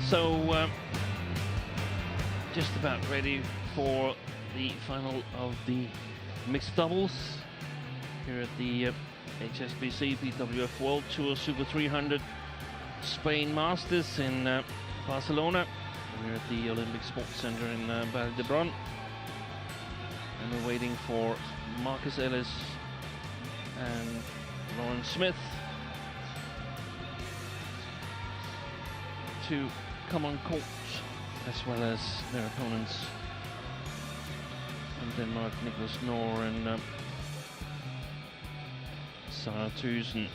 So just about ready for the final of the mixed doubles here at the HSBC BWF World Tour Super 300 Spain Masters in Barcelona. We're at the Olympic Sports Center in Valldebron, and we're waiting for Marcus Ellis and Lauren Smith to come on court, as well as their opponents from Denmark, Niklas Nohr and Sarah THYGESEN.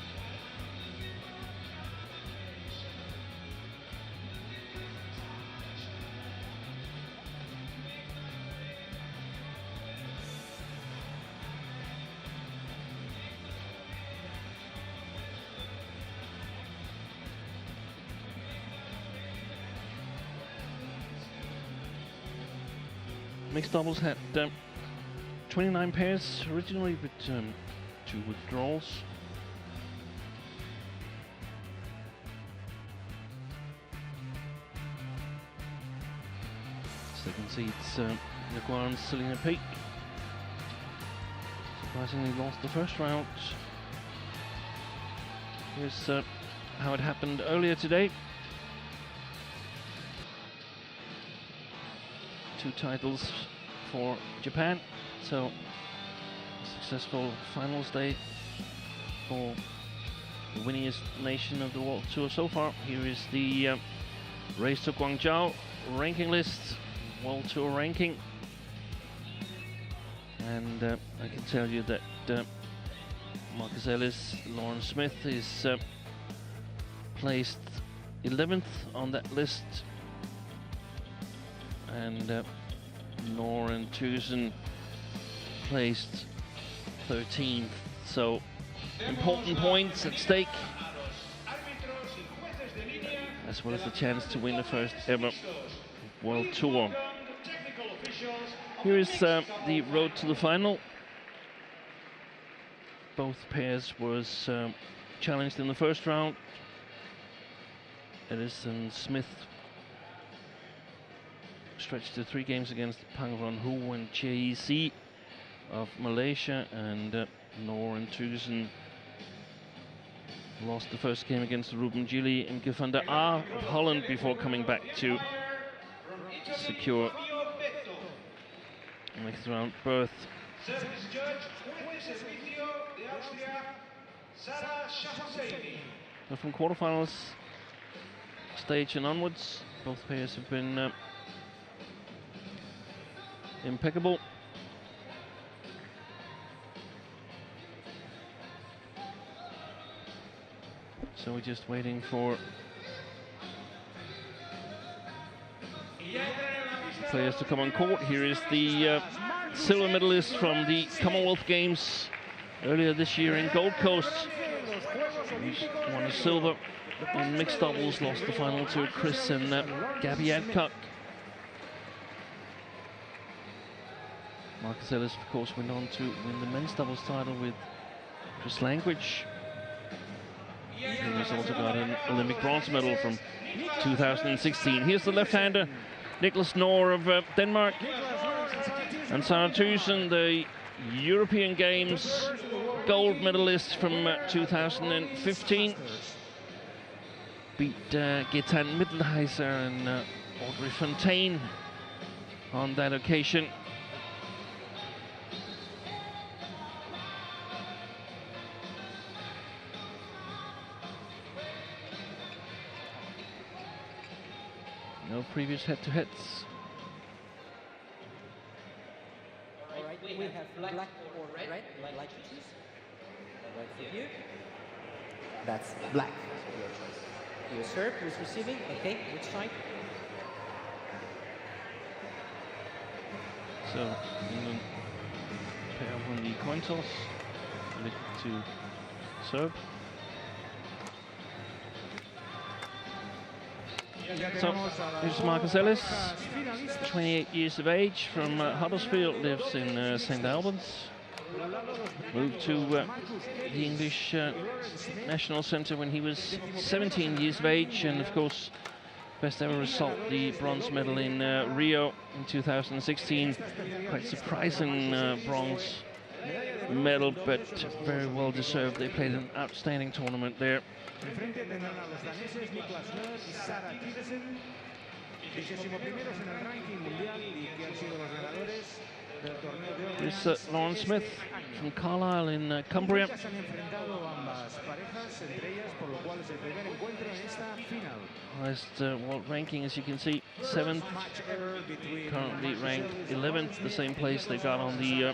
Mixed doubles had 29 pairs originally, but 2 withdrawals. Second seeds Jaguar and Selena Peak surprisingly lost the first round. Here's how it happened earlier today. 2 titles for Japan, so successful finals day for the winningest nation of the World Tour so far. Here is the Race to Guangzhou ranking list, World Tour ranking, and I can tell you that Marcus Ellis, Lauren Smith is placed 11th on that list, and Nohr and THYGESEN placed 13th. So important points at stake, as well as the chance to win the first ever World Tour. Here is the road to the final. Both pairs was challenged in the first round. Ellis and Smith stretched to 3 games against Pangron Hu and Chee of Malaysia, and Nohr and THYGESEN lost the first game against Ruben Gilly and Imke van der Aar of Holland before coming back to secure a next round berth. So from quarterfinals stage and onwards, both pairs have been impeccable. So we're just waiting for players to come on court. Here is the silver medalist from the Commonwealth Games earlier this year in Gold Coast. He won a silver in mixed doubles, lost the final to Chris and Gabby Adcock. Marcus Ellis, of course, went on to win the men's doubles title with Chris Langridge. He's also got an Olympic bronze medal from 2016. Here's the left-hander, Niklas Nohr of Denmark, and Sarah THYGESEN, the European Games gold medalist from 2015. Beat Getan Mittelheiser and Audrey Fontaine on that occasion. No previous head-to-heads. All right, we have black or red. Like to choose. Red for you. That's black. Your choice. You serve. Who's receiving? Okay. Which side? So England pair on the coin toss. Look to serve. So here's Marcus Ellis, 28 years of age, from Huddersfield, lives in St Albans. Moved to the English National Centre when he was 17 years of age, and of course best ever result, the bronze medal in Rio in 2016. Quite surprising bronze medal, but very well deserved. They played an outstanding tournament there. Here's Lauren Smith from Carlisle in Cumbria. Highest world ranking, as you can see, 7th. Currently ranked 11th, the same place they got on the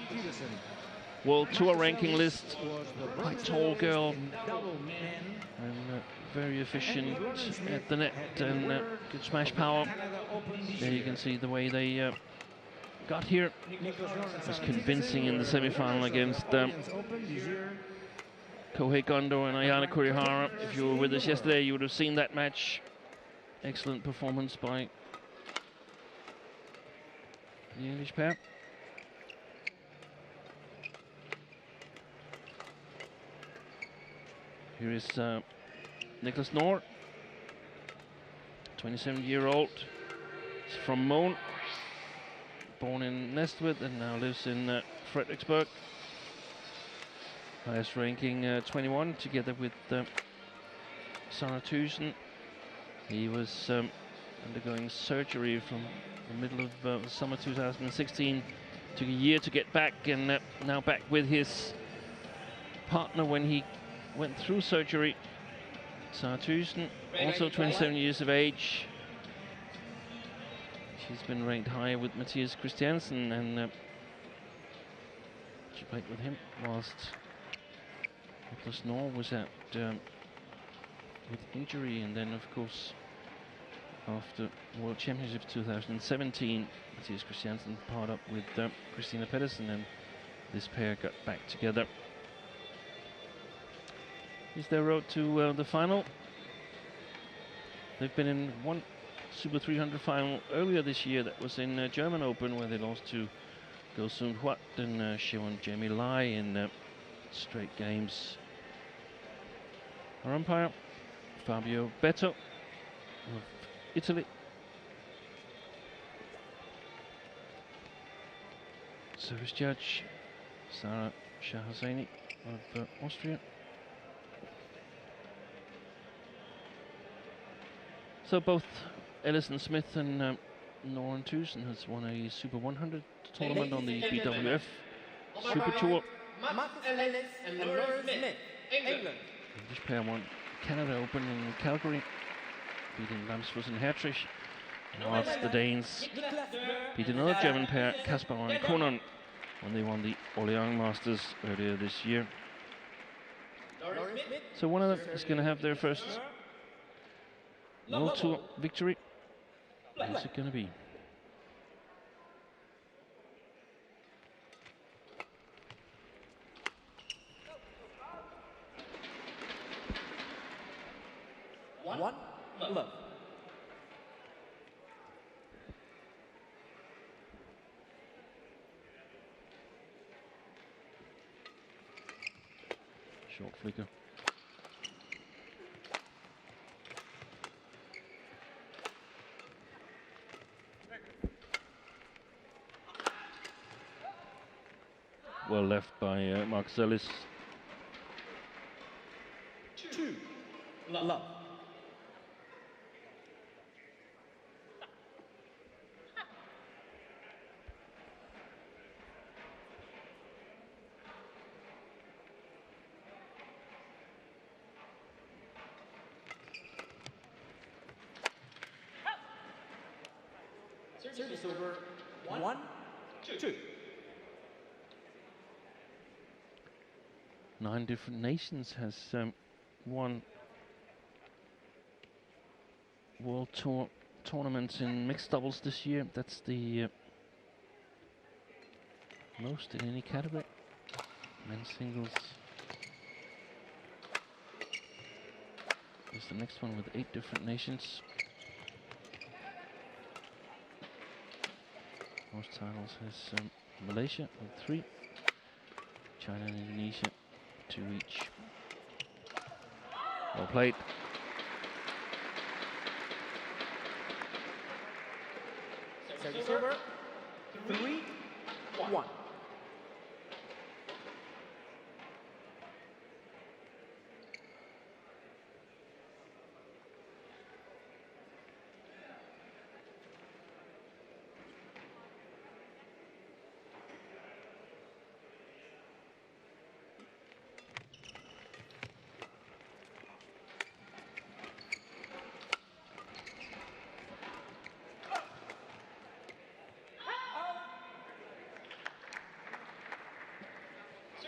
World Tour ranking list. Quite tall girl and very efficient at the net and good smash power. There you can see the way they got here. Was convincing in the semi-final against Kohei Kondo and Ayana Kurihara. If you were with us yesterday, you would have seen that match. Excellent performance by the English pair. Here is Nicholas Noor, 27-year-old. He's from Moen, born in Næstved and now lives in Frederiksberg. Highest ranking 21, together with Sarah THYGESEN. He was undergoing surgery from the middle of summer 2016. Took a year to get back, and now back with his partner when he went through surgery. Sarah THYGESEN, also 27 years of age. She's been ranked higher with Mathias Christiansen, and she played with him whilst Nicholas Noor was out with injury, and then of course after World Championships 2017, Mathias Christiansen paired up with Christina Pedersen, and this pair got back together. Here's their road to the final. They've been in one Super 300 final earlier this year. That was in German Open, where they lost to Go Soon Huat and Siwon Jamie Lai in straight games. Our umpire, Fabio Beto of Italy. Service judge, Sarah Shahhazani of Austria. So both ELLIS and Smith and Noor and THYGESEN has won a Super 100 tournament on the BWF Super Tour. ELLIS and Noor Smith, England. English pair won Canada Open in Calgary, beating Lamsfoss and Hertrich. Whilst the Danes beat another German pair, Kasper and Konan, when they won the Orléans Masters earlier this year. So one of them is going to have their first World Tour victory. Who's it going to be? One love. Short flicker. Well left by Marcus ELLIS. Two love. Service over. 1-2. 9 different nations has won World Tour tournaments in mixed doubles this year. That's the most in any category. Men's singles is the next one with 8 different nations. Most titles has Malaysia with 3, China and Indonesia 2 each. Well played. Service over. 3-1.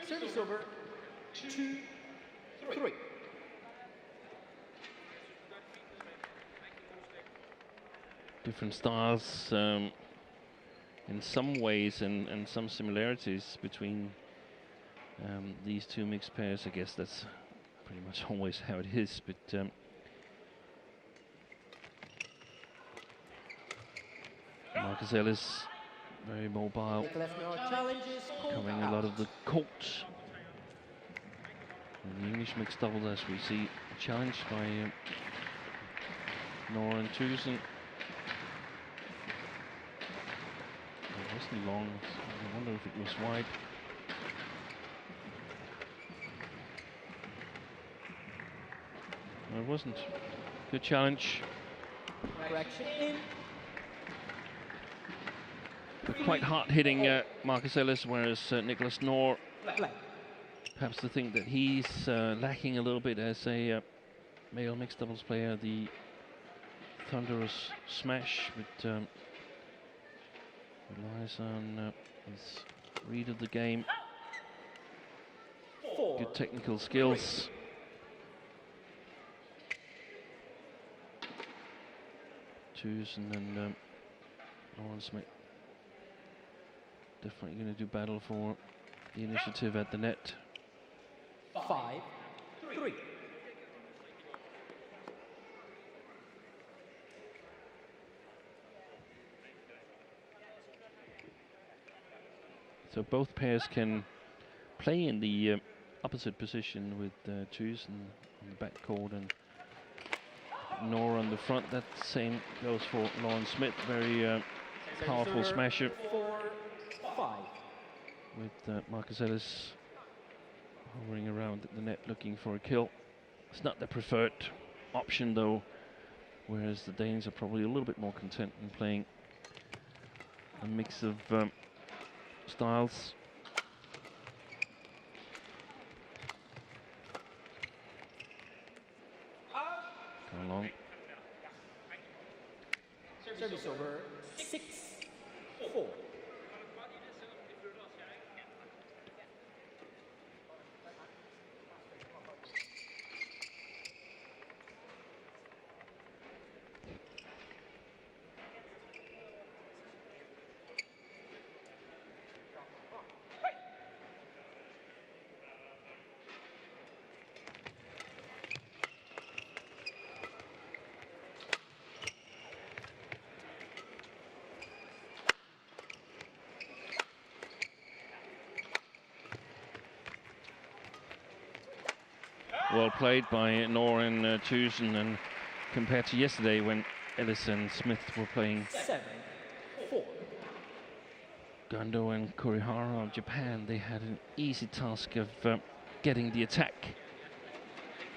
Service over. 2-3. Different styles in some ways and some similarities between these two mixed pairs. I guess that's pretty much always how it is, but Marcus Ellis, very mobile, covering a lot of the court. In the English mixed doubles, as we see, challenged by NOHR and THYGESEN. It wasn't long, so I wonder if it was wide. No, it wasn't. Good challenge. Correction in. Quite hard hitting Marcus Ellis, whereas Nicholas NOHR, Black. perhaps to think that he's lacking a little bit as a male mixed doubles player, the thunderous smash, but relies on his read of the game, good technical skills. THYGESEN and Lawrence Smith definitely going to do battle for the initiative at the net. 5-3. So both pairs can play in the opposite position with THYGESEN on the back court and NOHR on the front. That same goes for Lawrence Smith, very powerful smasher. 4-5. With Marcus Ellis hovering around the net looking for a kill. It's not the preferred option though, whereas the Danes are probably a little bit more content in playing a mix of styles. Go along. Service over. 6-4. Well played by NOHR and THYGESEN, and compared to yesterday when Ellis and Smith were playing 7-4. Gando and Kurihara of Japan, they had an easy task of getting the attack.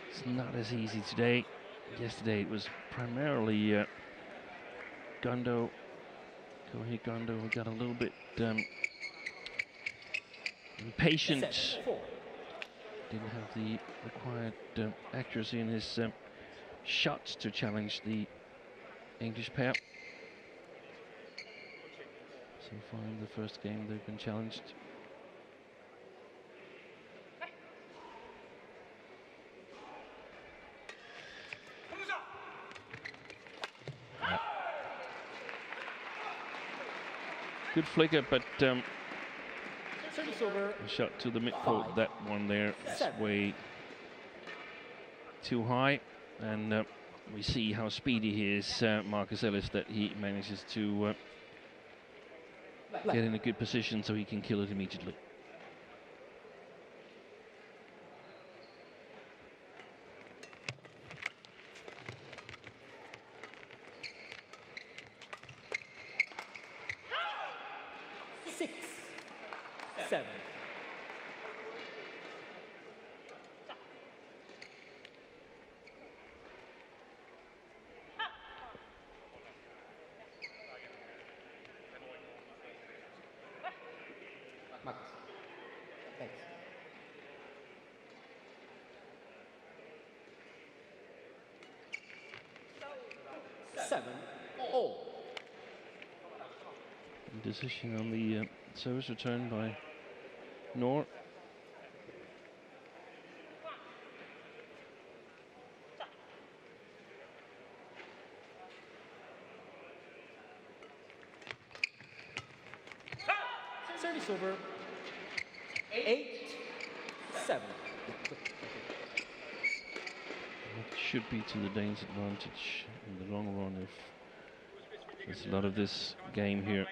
It's not as easy today. Yesterday it was primarily Gando, Kohei Gando, who got a little bit impatient. 7-4. Didn't have the required accuracy in his shots to challenge the English pair. So far in the first game they've been challenged. Yeah. Good flicker, but a shot to the midcourt, that one there is way too high, and we see how speedy he is, Marcus Ellis, that he manages to get in a good position so he can kill it immediately. 7. Marcus. Thanks. 7-all. Decision on the service return by Nor. Service over. 8-7. It should be to the Danes' advantage in the long run if there's a lot of this game here.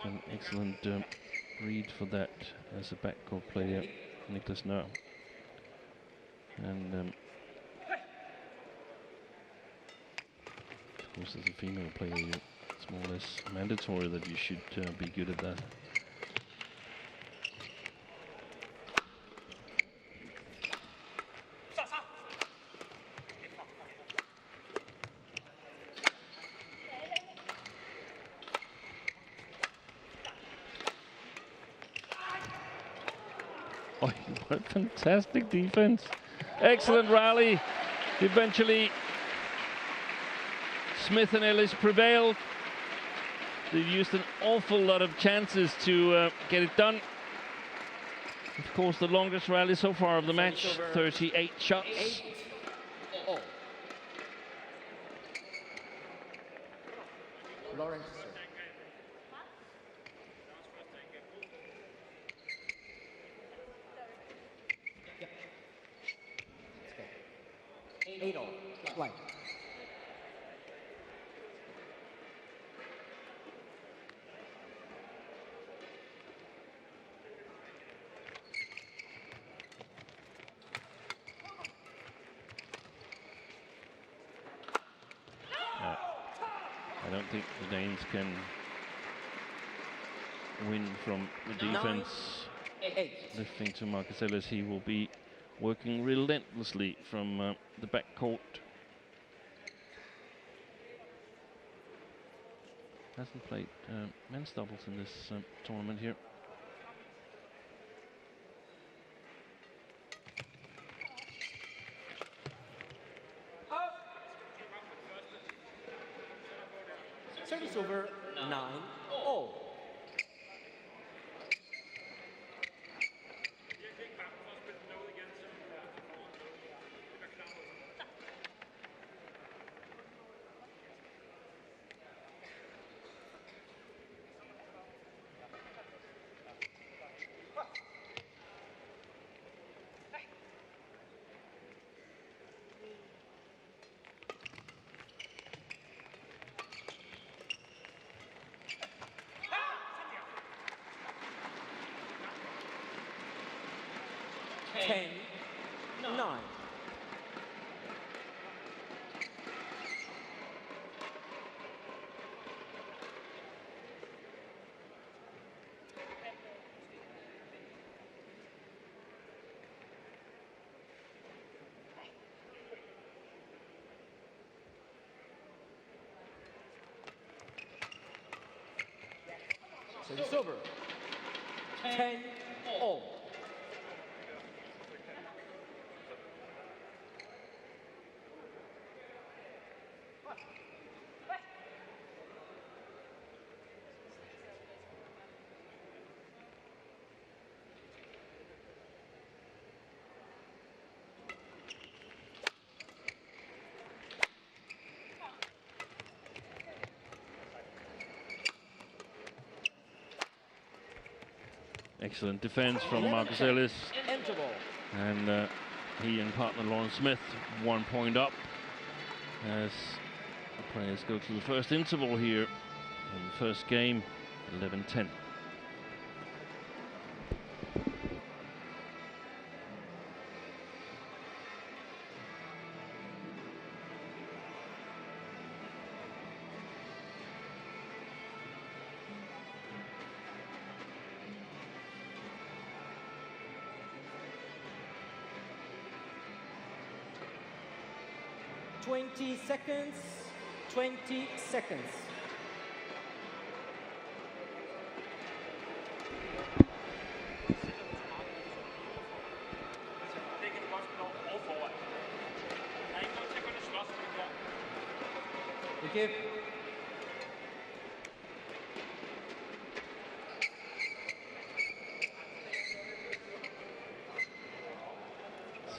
An excellent read for that as a backcourt player, Niklas Nør. And of course, as a female player, it's more or less mandatory that you should be good at that. Oh, what a fantastic defense. Excellent rally. Eventually, Smith and Ellis prevailed. They've used an awful lot of chances to get it done. Of course, the longest rally so far of the match, 38 shots. 8-all. Lawrence. Yeah. 8-all. Line. I don't think the Danes can win from the defense. 8. Lifting to Marcus Ellis, he will be working relentlessly from the backcourt. Hasn't played men's doubles in this tournament here. Service over. 9-all. Ten, 9. Service over. 10-all. Excellent defense from Marcus Ellis. Interval. And he and partner Lawrence Smith 1 point up as the players go to the first interval here in the first game, 11-10. 20 seconds. 20 seconds. Thank you.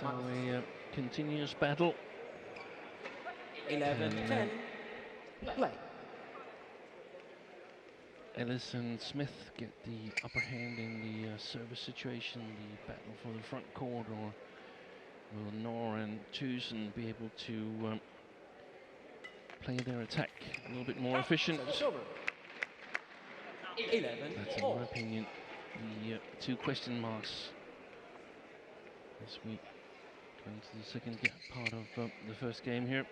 So a continuous battle. 11-10. Play. Ellis and Smith get the upper hand in the service situation, the battle for the front court, or will NOHR and THYGESEN be able to play their attack a little bit more efficient? That's in my opinion the two question marks as we go into the second part of the first game here.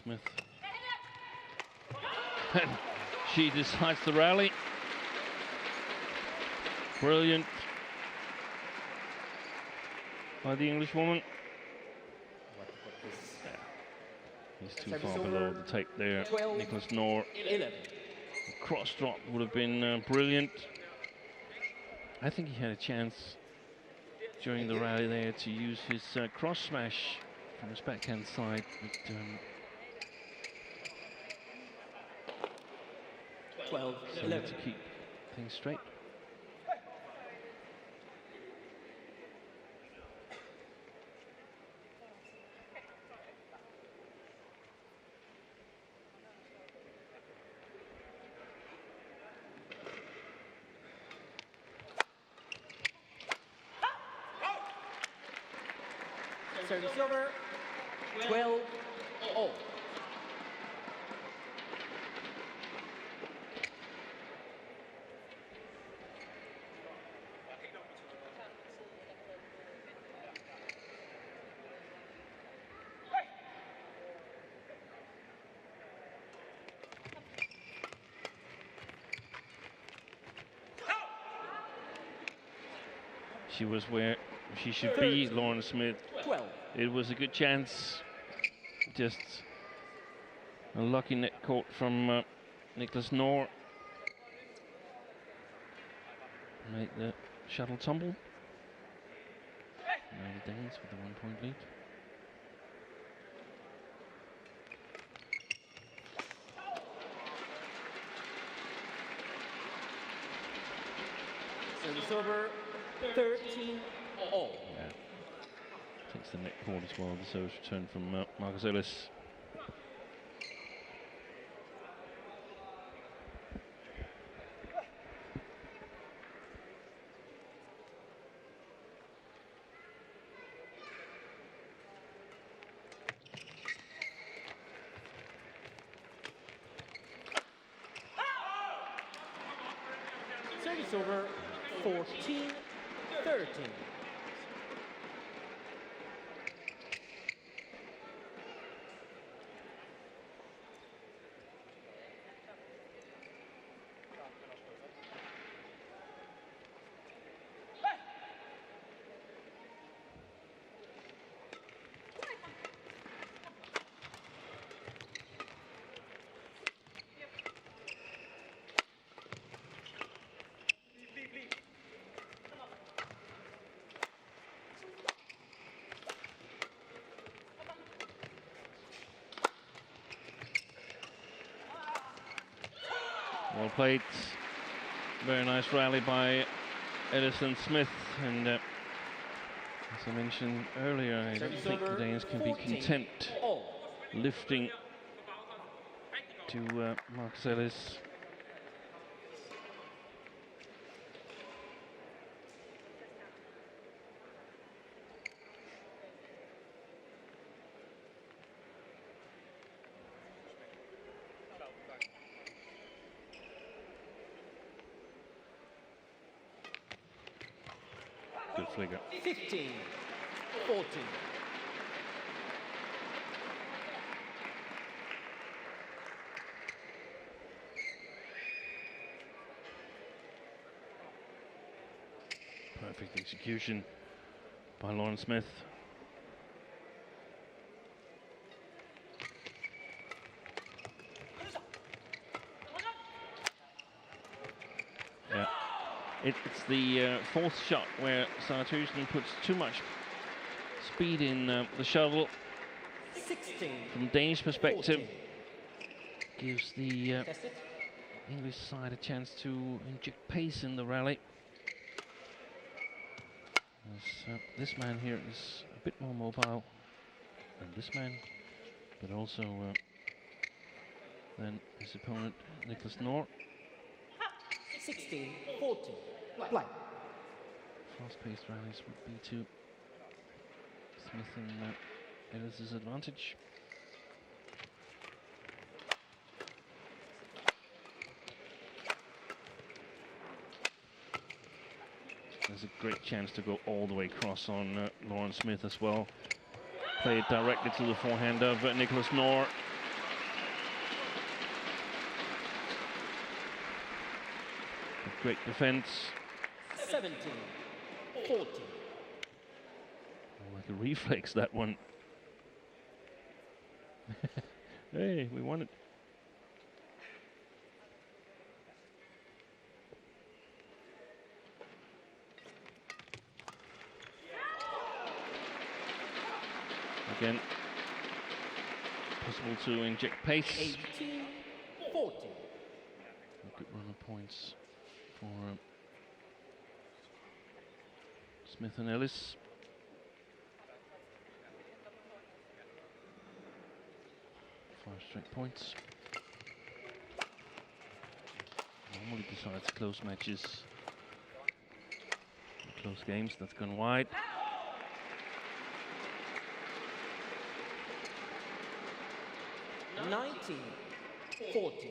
Smith. And she decides to rally. Brilliant by the English woman. He's too far below the tape there. Nicholas NOHR. Cross drop would have been brilliant. I think he had a chance during the rally there to use his cross smash from his backhand side, but 12-11 to keep things straight. Service over. 12-all. She was where she should be, Lauren Smith. 12. It was a good chance. Just a lucky net caught from Nicholas NOHR. Make the shuttle tumble. Now the Danes with the 1-point lead. Service over. 13-all. Yeah. Takes the net court as well. The service return from Marcus Ellis. Service over. 14-13. Well played. Very nice rally by Edison Smith, and as I mentioned earlier, I don't think the Danes can be content lifting to Marcus Ellis. flicker. 15, 14. Perfect execution by Lauren Smith. Yeah, it's the fourth shot where THYGESEN puts too much speed in the shuttle. 16. From Danish perspective, 14. gives the Test it. English side a chance to inject pace in the rally. As, this man here is a bit more mobile than this man, but also than his opponent, Nicholas NOHR. 16, 14. Black. Fast-paced rallies would be to Smith and Ellis's advantage. There's a great chance to go all the way across on Lauren Smith as well. Play it directly to the forehand of Nicholas NOHR. Great defense. 17, 14. Oh, like a reflex, that one. Hey, we won it. Again, possible to inject pace. 18, 14. A good run of points for Smith and Ellis. Five straight points. Normally decides close matches, close games. That's gone wide. $19, 14.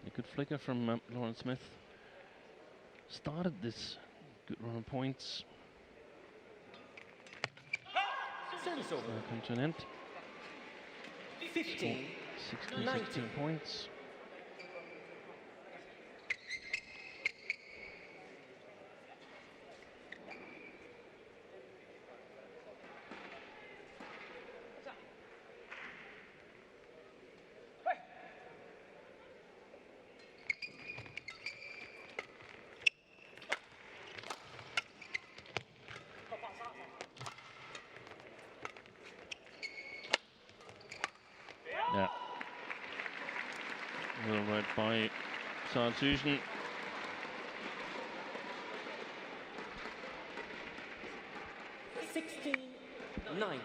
A good flicker from Lauren Smith. Started this good run of points. Service over. Come to an end. 15, 16 19 points. Yeah. Well read by THYGESEN. $16, 19.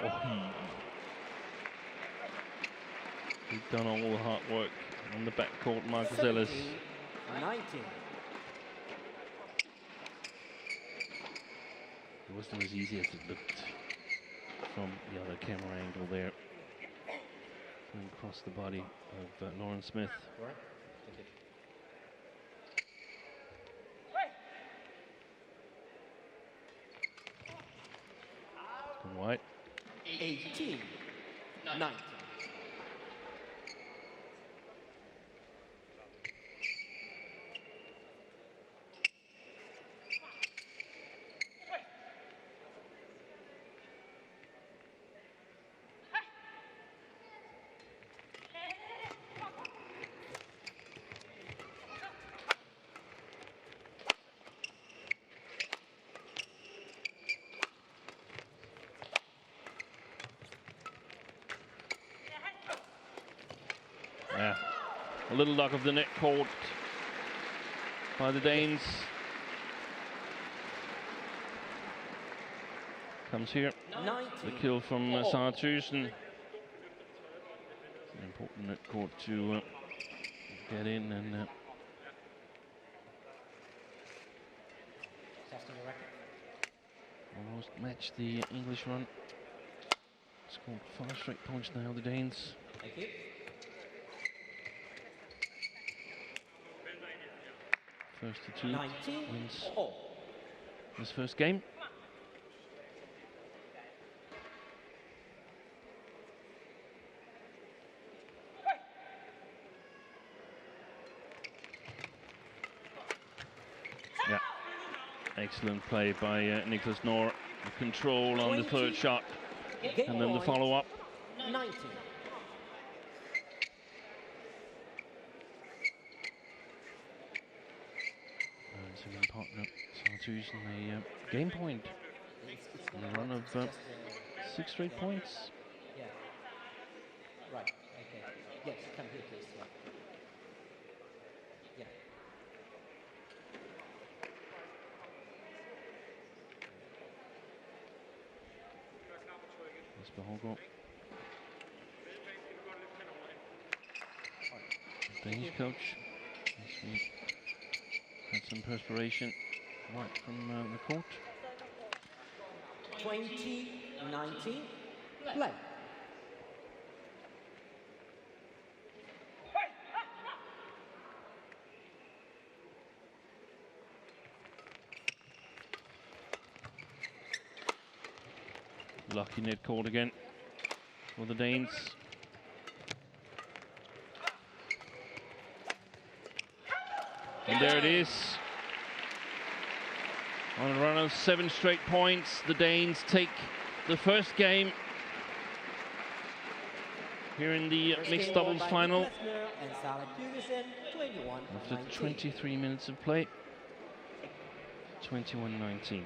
Oh, he's done all the hard work on the backcourt, Marcus Ellis. 19. It wasn't as easy as it looked from the other camera angle there. Going across the body of Lauren Smith. Right. Thank you. It's gone wide. 18, 19. A little luck of the net caught by the Danes. Comes here. The kill from THYGESEN. An important net court to get in and almost match the English run. Scored 5 straight points now, the Danes. Thank you. First to 2 wins all. this first game. Yeah, excellent play by Nicholas Nohr. The control on the third shot, and then the follow-up. 19. Second partner, THYGESEN, a game point. And a run of 6 straight points. Yeah. Right. Okay. Yes. Come here, please. Yeah. Yeah. Jesper Hågaard. Danish coach. This week had some perspiration right from the court. 2019. Play. Lucky net caught again for the Danes. And there it is. On a run of 7 straight points, the Danes take the first game here in the mixed doubles final. After 23 minutes of play, 21-19.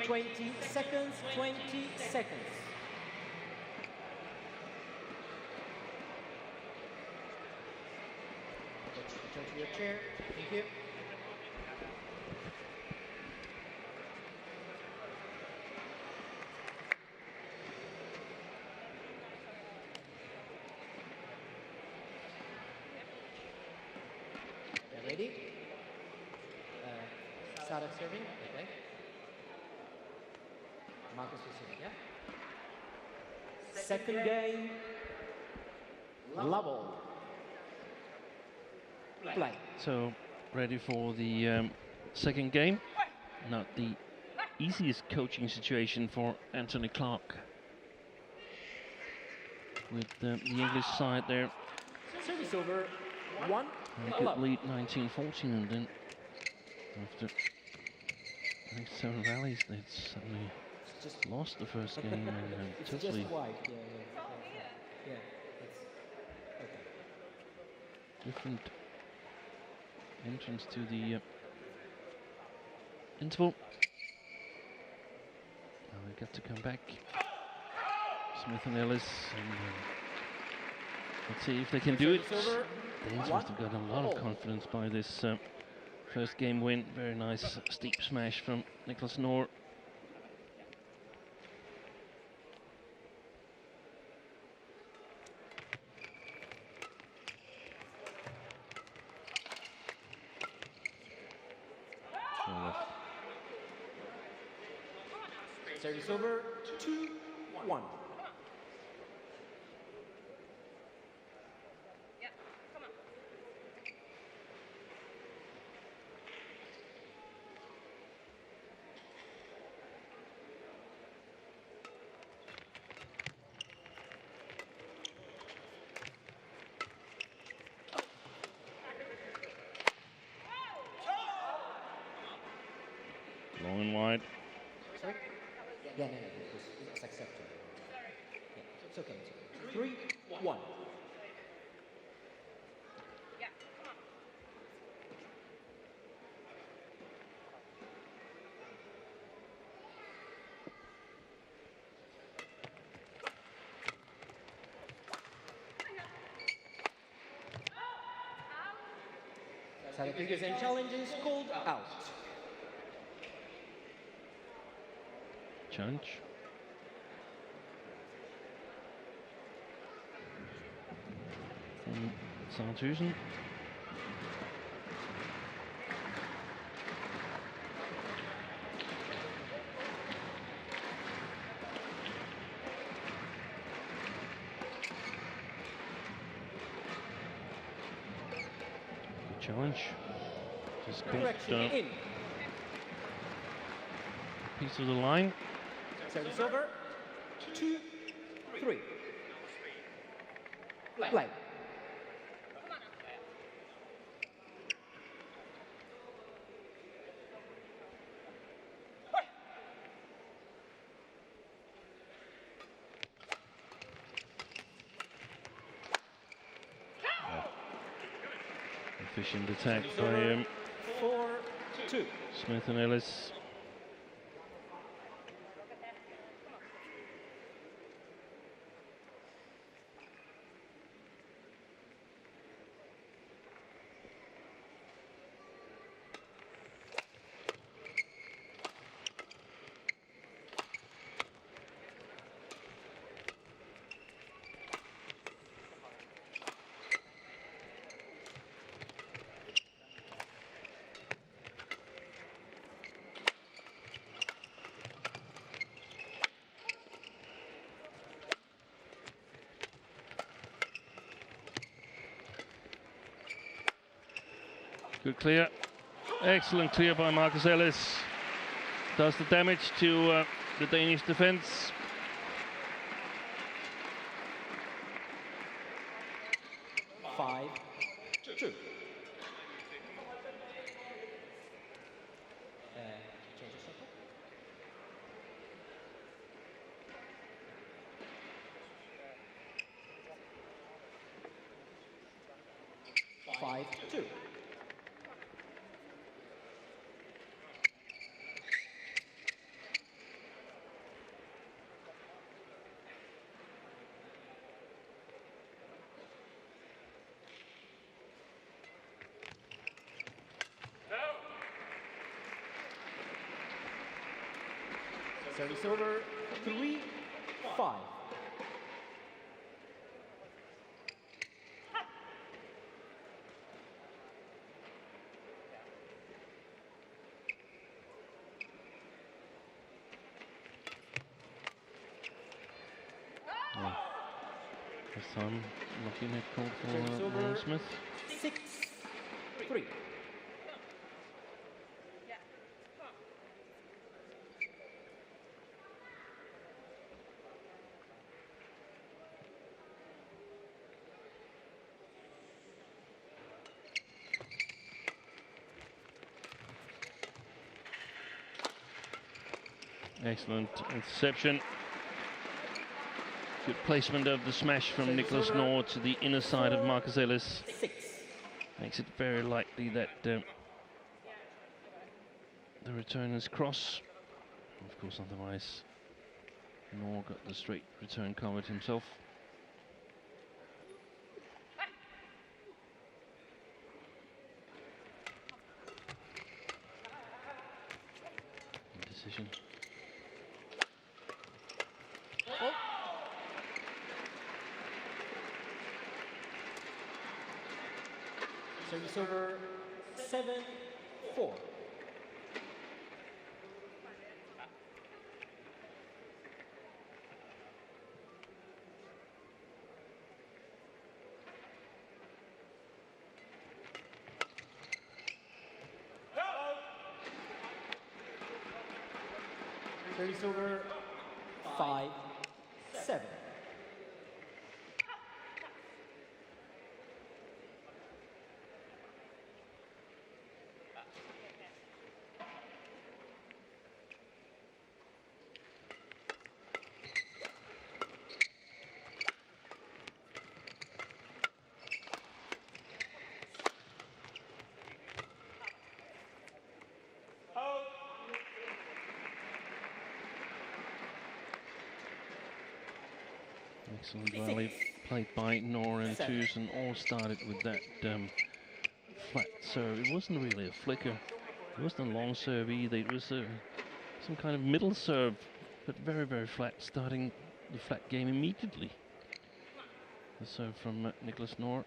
Twenty seconds. 20 seconds. Return to your chair. Thank you. Ready? Sada serving. Okay. Marcus receiving, yeah? Second game, level. Play. So, ready for the second game. Not the easiest coaching situation for Anthony Clark. With the English side there. Service over. 1. They could lead 19-14, and then after 7 rallies, they suddenly just lost the first game and it's totally just wide. Yeah. Okay. different entrance to the interval. Now we get to come back. Smith and Ellis, and Let's see if they can do it. Danes must have got a lot of confidence by this first game win. Very nice steep smash from Niklas Nohr. Service over, 2-1. Long and wide. Sorry? Yeah, no, it's acceptable. Yeah, it's okay. 3-1. THYGESEN challenge is called out. Challenge. From THYGESEN. Good challenge. Just caught a piece of the line. Service over, 2-3. Play. Efficient attack by 4-2. Smith and Ellis. Good clear. Excellent clear by Marcus Ellis. Does the damage to the Danish defense. Five, 2. Change the circle. 5-2. Service over, 3-5. This time, lucky net called for Ron Smith. 6-3. Excellent interception. Good placement of the smash from Niklas Nohr to the inner side of Marcus Ellis. Makes it very likely that the return is cross. Of course, otherwise, Nohr got the straight return covered himself. Service over 7-4. Service over 5-7. Excellent rally played by NOHR and THYGESEN. All started with that flat serve. It wasn't really a flicker. It wasn't a long serve either. It was some kind of middle serve, but very, very flat, starting the flat game immediately. The serve from Nicholas NOHR.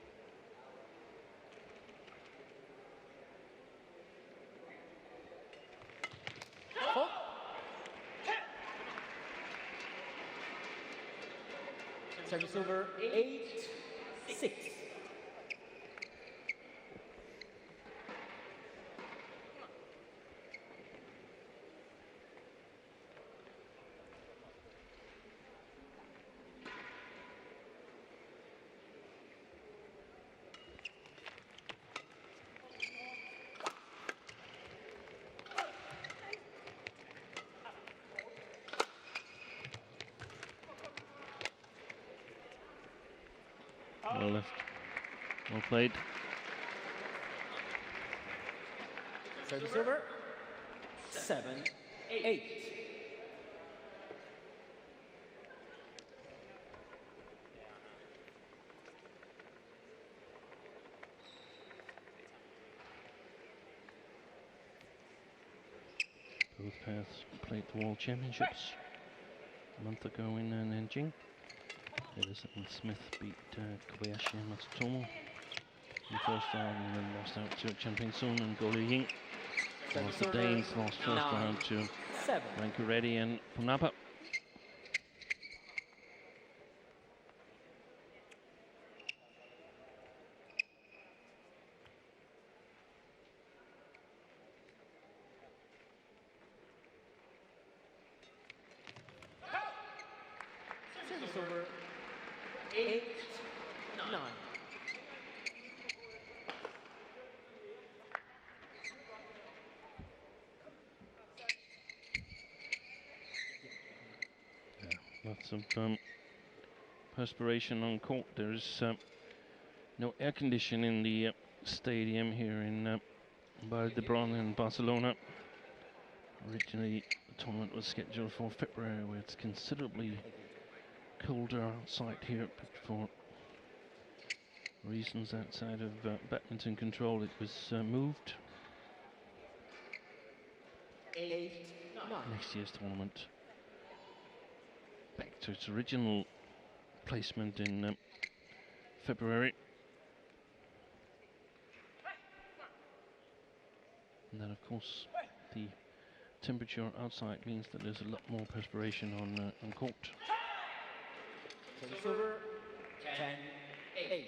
Service over 8-6. Well left, well played. Service over 7-8. Both pairs played the World Championships a month ago in NG. ELLIS and Smith beat Kobayashi and Matsutomo in the first round and then lost out to Chen Ping-sun and Go Liu-ying. Whilst the Danes lost first round to Ranko Reddy and Punapa. Service over 8-9. Lots of perspiration on court. There's no air conditioning in the stadium here in Valdebron in Barcelona. Originally, the tournament was scheduled for February, where it's considerably colder outside here, but for reasons outside of badminton control, it was moved. 8-9. Next year's tournament back to its original placement in February. And then, of course, the temperature outside means that there's a lot more perspiration on court. Service over 10-8.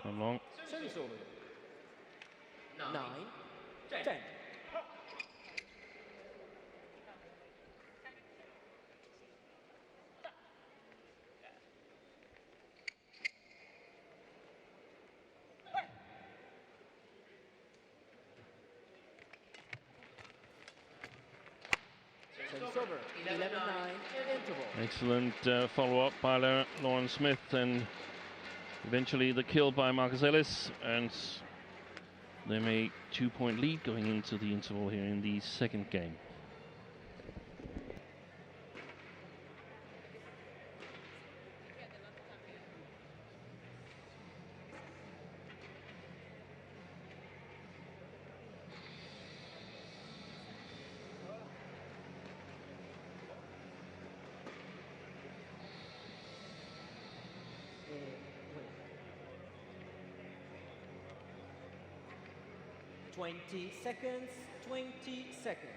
Not long. Service over 9-10. Service over 11-9 interval. Excellent follow-up by Lauren Smith, and eventually the kill by Marcus ELLIS, and they make 2-point lead going into the interval here in the second game. 20 seconds, 20 seconds.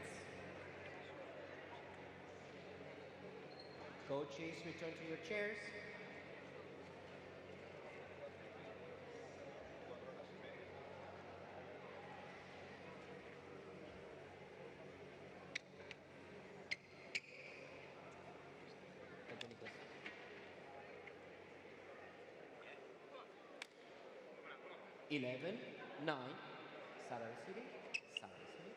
Coaches, return to your chairs. Thank you, Nicholas. 11, 9, Sarah receiving, Sarah receiving.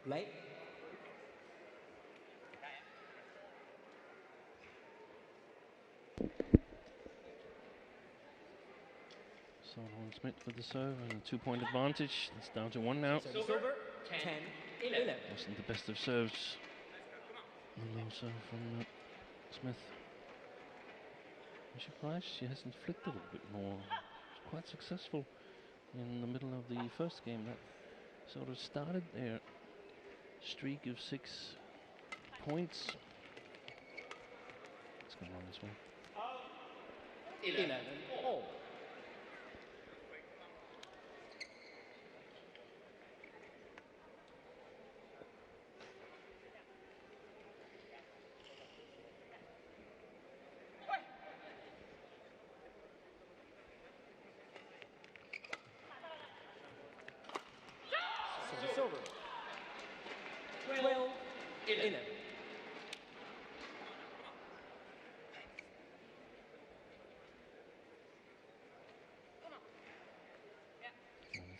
Play. Solon Smith with the serve and a 2-point advantage. It's down to 1 now. Service over, 10, 11. Wasn't the best of serves. The low serve from Smith. I'm surprised she hasn't flicked a little bit more. She's quite successful in the middle of the first game. That sort of started their streak of 6 points. What's going on this one? 11, all. Service over. 12, 11.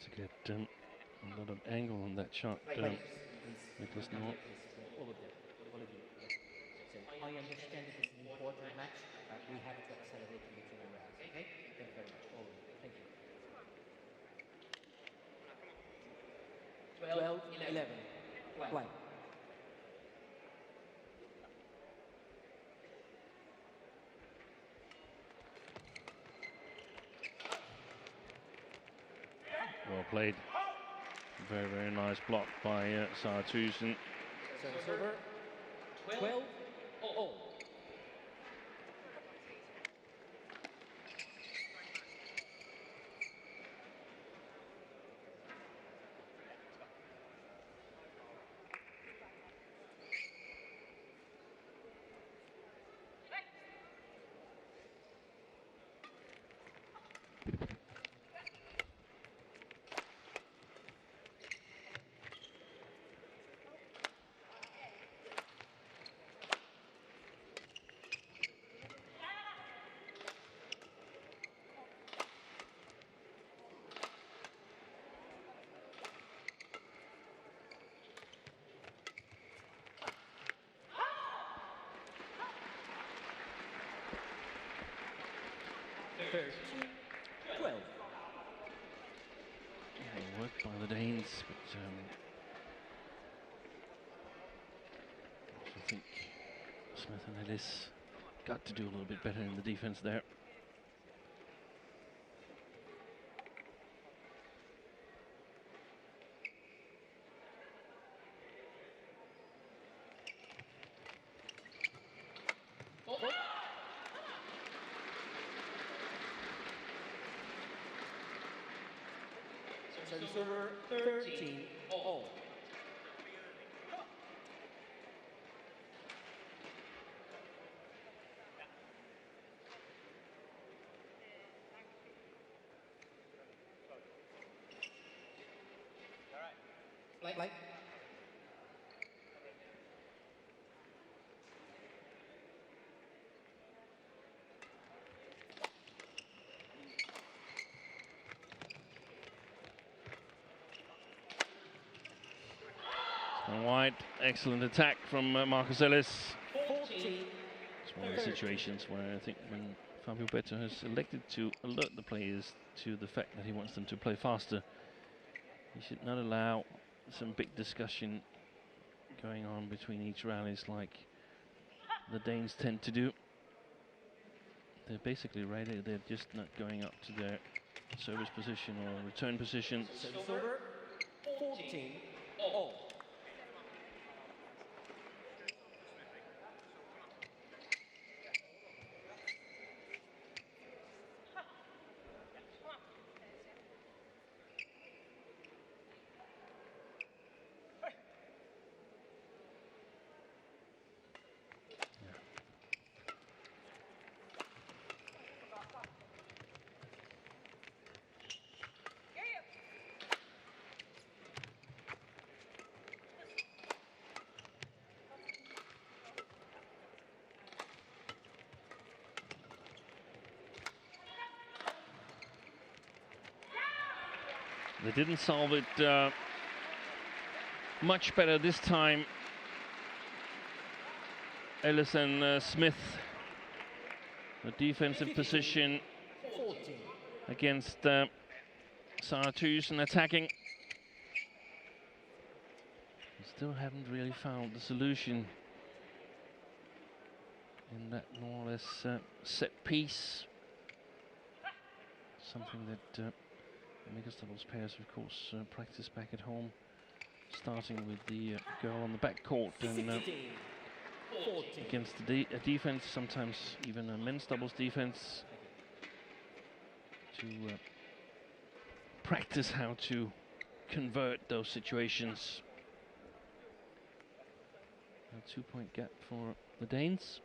To get a lot of angle on that shot. Nicholas North. I understand it is an important match, but we have to accelerate in between the rounds. Okay? Thank you very much. All of you. Thank you. 12, 11. Play. Well played. Very, very nice block by Sarah THYGESEN. Service over. 12, all. First, 12. Well worked by the Danes, but I think Smith and Ellis got to do a little bit better in the defense there. Service over. 13, all. Play. And wide, excellent attack from Marcus Ellis. 14. It's one of the situations where I think when Fabio Better has elected to alert the players to the fact that he wants them to play faster, he should not allow some big discussion going on between each rallies like the Danes tend to do. They're basically ready, they're just not going up to their service position or return position. Service over. 14, all. They didn't solve it much better this time. Ellis and Smith, a defensive position against THYGESEN attacking. Still haven't really found the solution in that more or less set piece. Something that mixed doubles pairs, of course, practice back at home, starting with the girl on the back court and against a defense, sometimes even a men's doubles defense, to practice how to convert those situations. A 2-point gap for the Danes.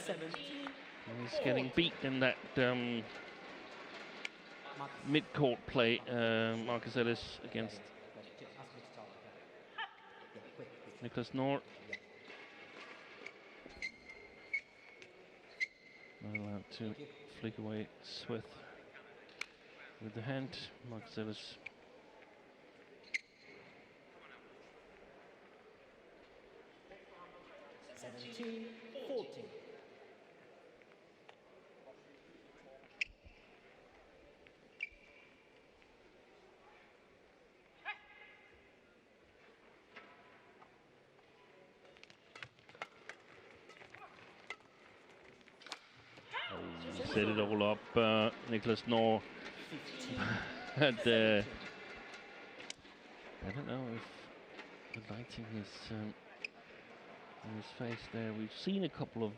And he's getting beat in that mid-court play, Marcus Ellis against Niklas Nohr. Not allowed to flick away Smith with the hand. Marcus Ellis. Set it all up, Niklas Nohr. And I don't know if the lighting is in his face there. We've seen a couple of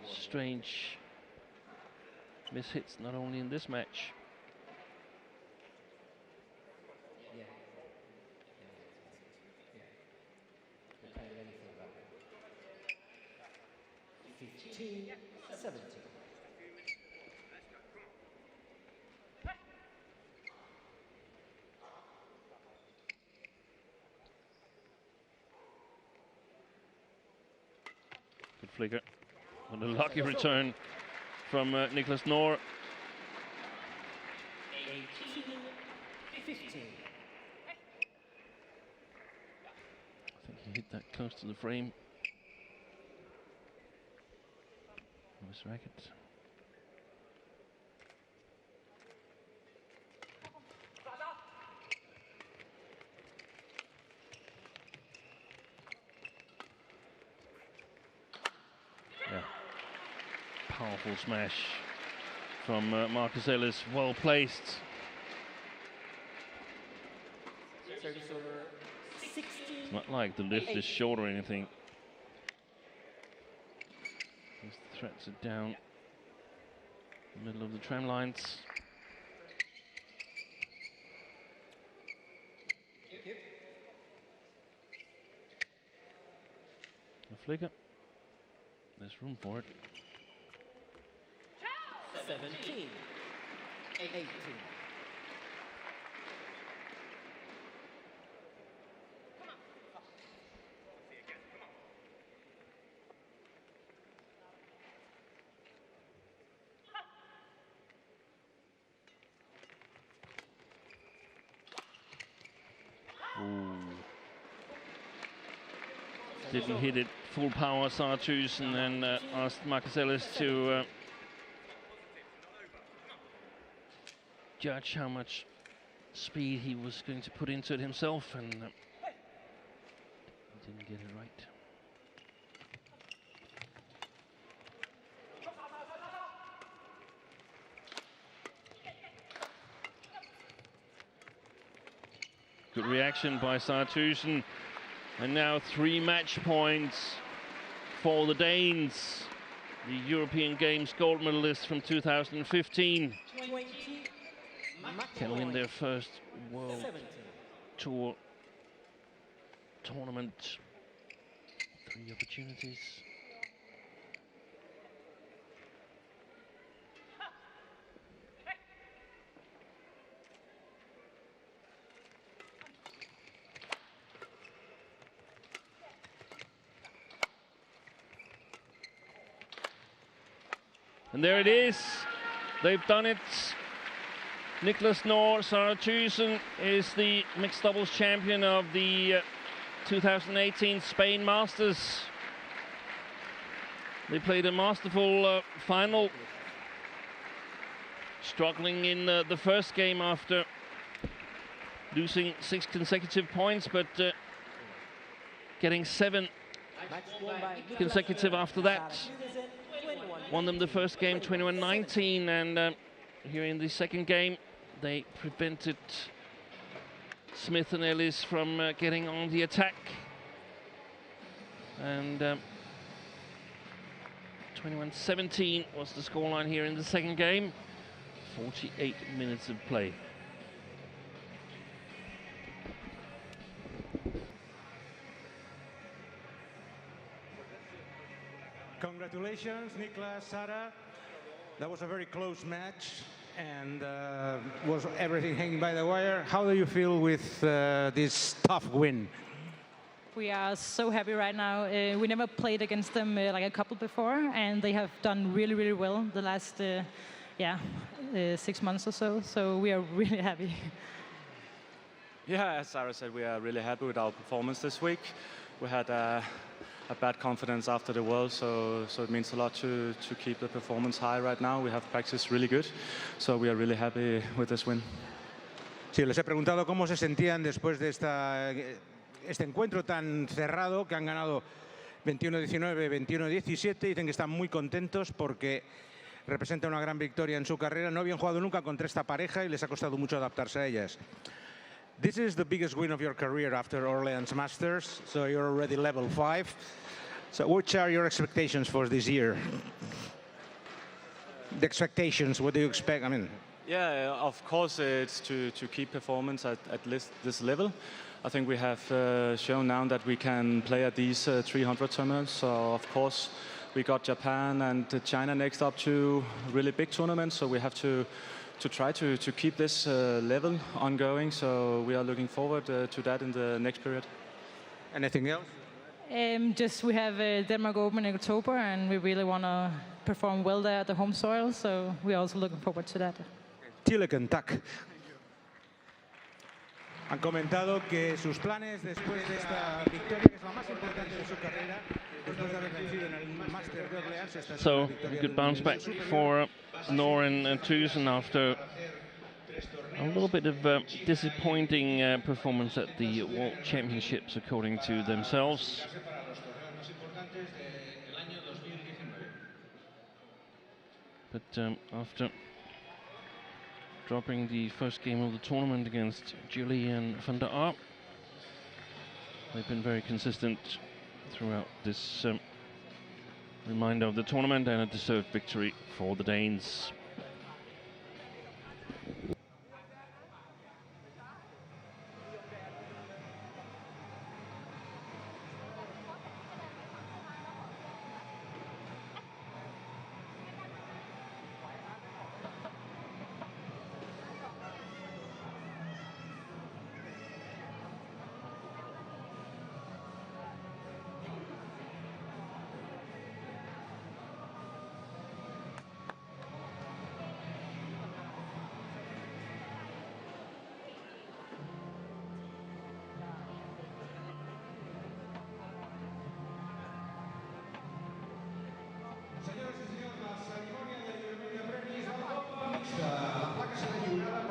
strange mishits, not only in this match. Good flicker. And a lucky return from Niklas Nohr. 18-15. I think he hit that close to the frame. Nice racket. Yeah, powerful smash from Marcus Ellis, well placed. It's not like the lift is short or anything. Just threats it down the middle of the tram lines. A flicker. There's room for it. 17-18. Didn't hit it full power, THYGESEN, and then asked Marcus Ellis to judge how much speed he was going to put into it himself, and he didn't get it right. Good reaction by THYGESEN. And now 3 match points for the Danes, the European Games gold medalists from 2015. Can win their first World Tour tournament. 3 opportunities. And there it is. They've done it. Niklas Nohr Sara THYGESEN is the mixed doubles champion of the 2018 Spain Masters. They played a masterful final, struggling in the first game after losing 6 consecutive points, but getting 7 consecutive after that. Won them the first game 21-19, and here in the second game they prevented Smith and ELLIS from getting on the attack. And 21-17 was the scoreline here in the second game. 48 minutes of play. Congratulations, Niklas, Sara. That was a very close match, and was everything hanging by the wire. How do you feel with this tough win? We are so happy right now. We never played against them like a couple before, and they have done really, really well the last 6 months or so. So we are really happy. Yeah, as Sara said, we are really happy with our performance this week. We had a bad confidence after the World, so it means a lot to keep the performance high right now. We have practiced really good, so we are really happy with this win. Sí, les he preguntado cómo se sentían después de este encuentro tan cerrado, que han ganado 21-19, 21-17. Dicen que están muy contentos porque representa una gran victoria en su carrera. No habían jugado nunca contra esta pareja y les ha costado mucho adaptarse a ellas. This is the biggest win of your career after Orleans Masters, so you're already level 5. So which are your expectations for this year? The expectations, what do you expect? I mean, yeah, of course it's to keep performance at least this level. I think we have shown now that we can play at these 300 tournaments. So of course we got Japan and China next up to really big tournaments. So we have to try to keep this level ongoing. So we are looking forward to that in the next period. anything else? Just we have Denmark Open in October, and we really want to perform well there at the home soil. So we're also looking forward to that. THYGESEN, tak. Han comentado que sus planes después de esta victoria, que es la más importante de su carrera, después de haber vencido en el Master de Orleans, esta es So una victoria good bounce back for Nohr and THYGESEN after a little bit of disappointing performance at the World Championships, according to themselves. But after dropping the first game of the tournament against Julian van der Arp, they've been very consistent throughout this remainder of the tournament, and a deserved victory for the Danes.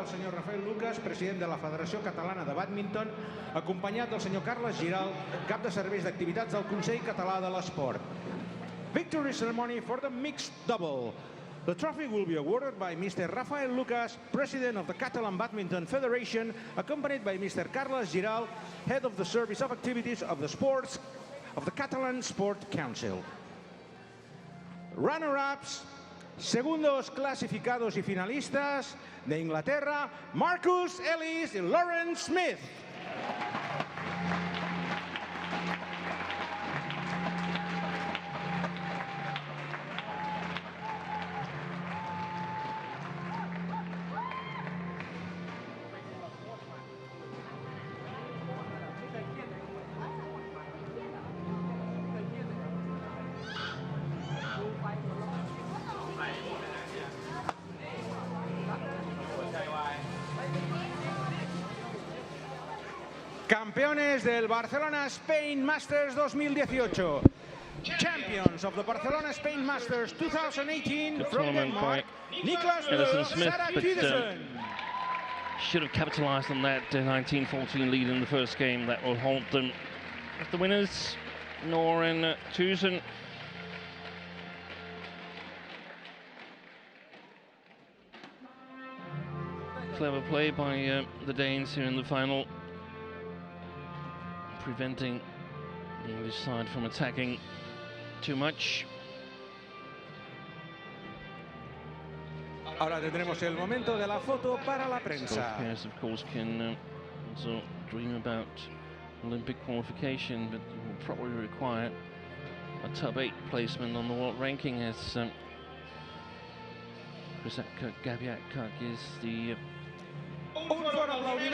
senyor Rafael Lucas, president de la Federació Catalana de Badminton, acompanyat del senyor Carles Giral, cap de serveis d'activitats del Consell Català de l'Esport. Victory ceremony for the mixed double. The trophy will be awarded by Mr. Rafael Lucas, president of the Catalan Badminton Federation, accompanied by Mr. Carles Giral, head of the Service of Activities of the Sports of the Catalan Sport Council. Runner-ups, segundos clasificados y finalistas de Inglaterra, Marcus Ellis y Lawrence Smith. Campeones del Barcelona Spain Masters 2018. Champions of the Barcelona Spain Masters 2018 from Denmark, Niklas Ellison Smith, but THYGESEN. should have capitalized on that 19-14 lead in the first game. That will haunt them. The winners, NOHR and THYGESEN. Clever play by the Danes here in the final, preventing the English side from attacking too much. Ahora tendremos el momento de la foto para la Both prensa. pairs, of course, can also dream about Olympic qualification, but will probably require a top 8 placement on the world ranking, as Gabiak is the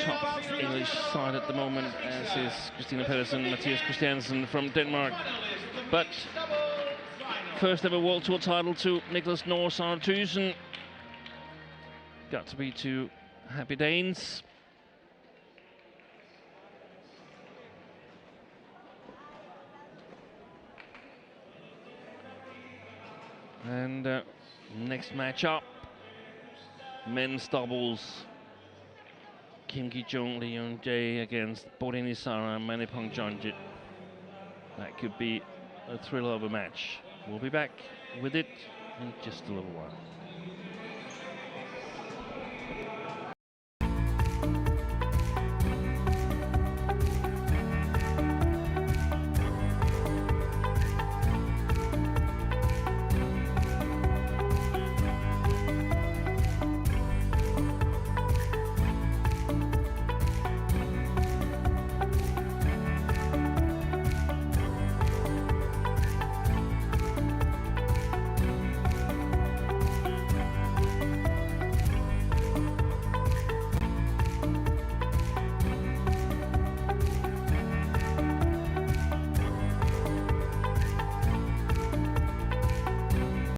top English side at the moment, as is Christina Pedersen, Mathias Christiansen from Denmark. But first ever World Tour title to Niklas NOHR THYGESEN. Got to be two happy Danes. And next match up, men's doubles. Kim Ki-jung, Lee Young-jae against Borini Sara and Manipong Jonjit. That could be a thrill of a match. We'll be back with it in just a little while.